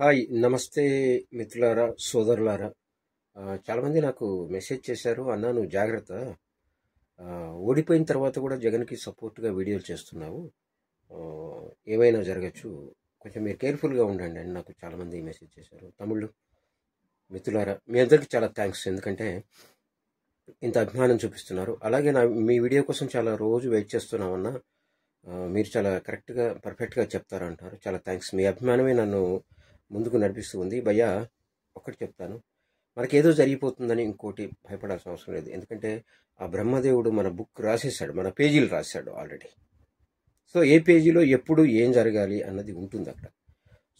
Hi నమస్తే మిత్రులారా సోదరులారా. చాలామంది నాకు మెసేజ్ చేశారు, అన్నా నువ్వు జాగ్రత్త, ఓడిపోయిన తర్వాత కూడా జగన్కి సపోర్ట్గా వీడియోలు చేస్తున్నావు, ఆ, ఏమైనా జరగచ్చు, కొంచెం మీరు కేర్ఫుల్గా ఉండండి అని నాకు చాలామంది మెసేజ్ చేశారు. తమ్ముళ్ళు, మిత్రులారా, మీ అందరికీ చాలా థ్యాంక్స్. ఎందుకంటే ఇంత అభిమానం చూపిస్తున్నారు. అలాగే మీ వీడియో కోసం చాలా రోజు వెయిట్ చేస్తున్నామన్నా. మీరు చాలా కరెక్ట్గా పర్ఫెక్ట్గా చెప్తారంటారు. చాలా థ్యాంక్స్. మీ అభిమానమే నన్ను ముందుకు నడిపిస్తూ ఉంది. భయ్యా, ఒక్కటి చెప్తాను, మనకేదో జరిగిపోతుందని ఇంకోటి భయపడాల్సిన అవసరం లేదు. ఎందుకంటే ఆ బ్రహ్మదేవుడు మన బుక్ రాసేసాడు, మన పేజీలు రాశాడు ఆల్రెడీ. సో ఏ పేజీలో ఎప్పుడు ఏం జరగాలి అన్నది ఉంటుంది అక్కడ.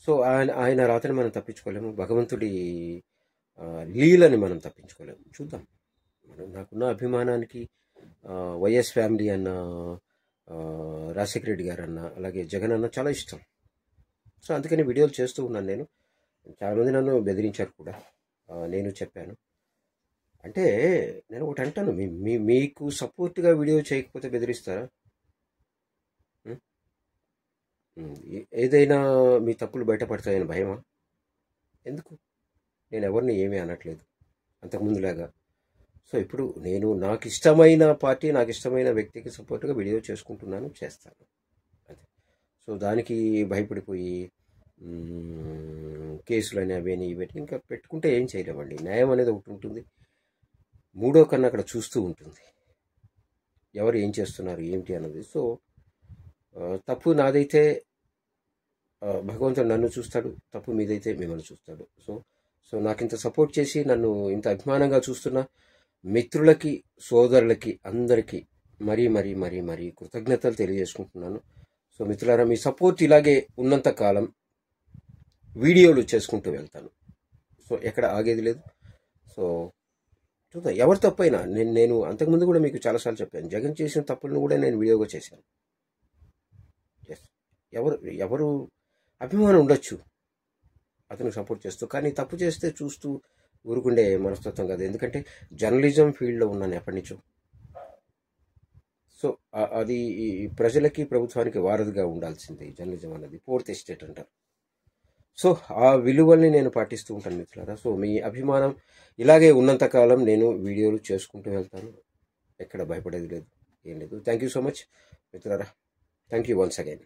సో ఆయన రాతని మనం తప్పించుకోలేము, భగవంతుడి లీలని మనం తప్పించుకోలేము. చూద్దాం. నాకున్న అభిమానానికి వైఎస్ ఫ్యామిలీ అన్న, రాజశేఖర రెడ్డి గారు అన్న, అలాగే జగన్ అన్న చాలా ఇష్టం. సో అందుకని వీడియోలు చేస్తూ ఉన్నాను నేను. చాలామంది నన్ను బెదిరించారు కూడా, నేను చెప్పాను. అంటే నేను ఒకటి అంటాను, మీకు సపోర్ట్గా వీడియో చేయకపోతే బెదిరిస్తారా? ఏదైనా మీ తప్పులు బయటపడతాయని భయమా? ఎందుకు? నేను ఎవరిని ఏమీ అనట్లేదు అంతకుముందులాగా. సో ఇప్పుడు నేను నాకు ఇష్టమైన పార్టీ, నాకు ఇష్టమైన వ్యక్తికి సపోర్ట్గా వీడియో చేసుకుంటున్నాను, చేస్తాను అదే. సో దానికి భయపడిపోయి కేసులని అవేని ఇవన్నీ ఇంకా పెట్టుకుంటే ఏం చేయలేమండి. న్యాయం అనేది ఒకటి ఉంటుంది, మూడో కన్నా అక్కడ చూస్తూ ఉంటుంది ఎవరు ఏం చేస్తున్నారు ఏమిటి అన్నది. సో తప్పు నాదైతే భగవంతుడు నన్ను చూస్తాడు, తప్పు మీదైతే మిమ్మల్ని చూస్తాడు. సో సో నాకు ఇంత సపోర్ట్ చేసి నన్ను ఇంత అభిమానంగా చూస్తున్న మిత్రులకి, సోదరులకి అందరికీ మరీ మరీ మరీ మరీ కృతజ్ఞతలు తెలియజేసుకుంటున్నాను. సో మిత్రులారా, మీ సపోర్ట్ ఇలాగే ఉన్నంత కాలం వీడియోలు చేసుకుంటూ వెళ్తాను. సో ఎక్కడ ఆగేది లేదు. సో చూద్దాం, ఎవరు తప్పైనా. నేను అంతకుముందు కూడా మీకు చాలాసార్లు చెప్పాను, జగన్ చేసిన తప్పులను కూడా నేను వీడియోగా చేశాను. ఎస్, ఎవరు అభిమానం ఉండొచ్చు అతనికి సపోర్ట్ చేస్తూ, కానీ తప్పు చేస్తే చూస్తూ ఊరుకుండే మనస్తత్వం కాదు. ఎందుకంటే జర్నలిజం ఫీల్డ్లో ఉన్నాను ఎప్పటి నుంచో. సో అది ప్రజలకి, ప్రభుత్వానికి వారధిగా ఉండాల్సింది జర్నలిజం అన్నది. ఫోర్త్ ఎస్టేట్ అంటారు. సో ఆ విలువల్ని నేను పాటిస్తూ ఉంటాను మిత్రులారా. సో మీ అభిమానం ఇలాగే ఉన్నంతకాలం నేను వీడియోలు చేసుకుంటూ వెళ్తాను, ఎక్కడ భయపడేది లేదు, ఏం లేదు. థ్యాంక్ యూ సో మచ్ మిత్రులారా. Thank you once again.